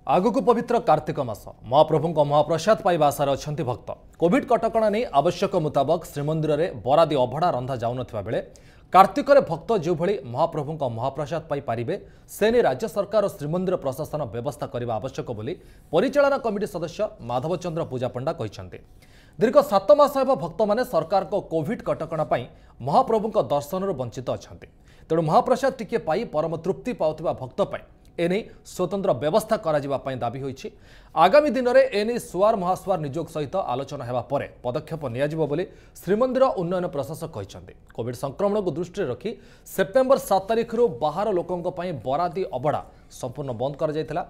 आगु पवित्र कार्तिक मास महाप्रभु महाप्रसाद पाइबा आशार अच्छा भक्त कोविड कटकणा नहीं आवश्यक मुताबक श्रीमंदिर में बरादी अभड़ा रंधा जाऊन बेले कार्तिक भक्त जो भली महाप्रभु महाप्रसाद पाइपारे से नहीं राज्य सरकार और श्रीमंदिर प्रशासन व्यवस्था करने आवश्यक बोली परिचालना कमिटी सदस्य माधव चंद्र पूजा पंडा कहते। दीर्घ 7 मास भक्त मैंने सरकार को कोविड कटकणा महाप्रभु दर्शन वंचित अच्छा तेणु महाप्रसाद टिके पाई परम तृप्ति पाउथिबा भक्त एने स्वतंत्र व्यवस्था करा दाबी होइछि। आगामी दिन में एने सुआर महासुआर नियोग सहित आलोचना हेबा परे पदक्षेप नियाजिबो बोली श्रीमंदिर उन्नयन प्रशासक कहते। कोविड संक्रमण को दृष्टि रखी सेप्टेम्बर 7 तारिख बाहर लोकों बरादी अबड़ा संपूर्ण बंद कर जायथिला।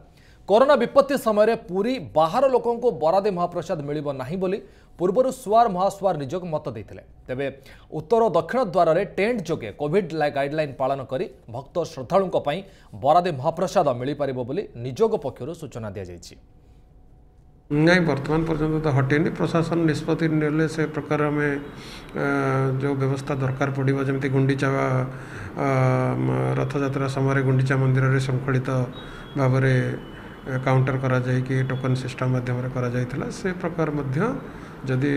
कोरोना विपत्ति समय पूरी बाहर लोकों को बरादी महाप्रसाद मिलिबो नाही बोली पूर्वर सुआर महासुआर नियोग मत देथिले। तेबे उत्तर और दक्षिण द्वार में टेंट जोगे कोविड गाइडलाइन पालन करी भक्त श्रद्धालुओं पई बरादी महाप्रसाद मिल पारिबो बोली नियोग पक्षरु सूचना दिया जायछि। नहीं वर्तमान पर्यंत तो हटेनी प्रशासन निष्पत्ति नेले से प्रकार में जो व्यवस्था दरकार पड़ो जमी गुंडीचा रथयात्रा समय गुंडीचा मंदिर में श्रृंखलित भाव काउंटर करा जाए कि टोकन सिस्टम माध्यम करा जाइथिला से प्रकार मध्य जदि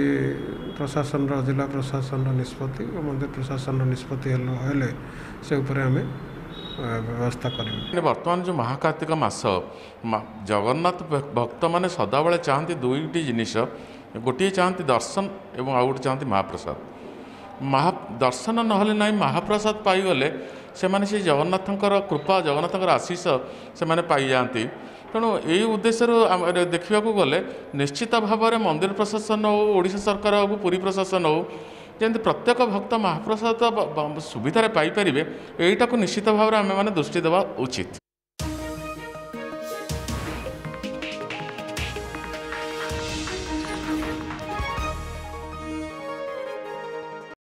प्रशासन जिला प्रशासन निष्पत्ति और मंदिर प्रशासन निष्पत्ति हेले से ऊपर आम व्यवस्था करें। वर्तमान जो महाकार्तिक मास जगन्नाथ भक्त मैंने सदाबले चाहती दुईटी जिनिस गोटे चाहती दर्शन एवं आउ गोटे चाहती महाप्रसाद दर्शन नहले ना महाप्रसाद पाईगले से जगन्नाथंकर कृपा जगन्नाथंकर आशीष से पाई जाती। तेणु यही उद्देश्य देखा गले निश्चित भाव में मंदिर प्रशासन हो ओडिशा सरकार हो पुरी प्रशासन हो जमी प्रत्येक भक्त महाप्रसाद सुविधा पाइपर यहीटा को निश्चित भाव में आम मैंने दृष्टि देवा उचित।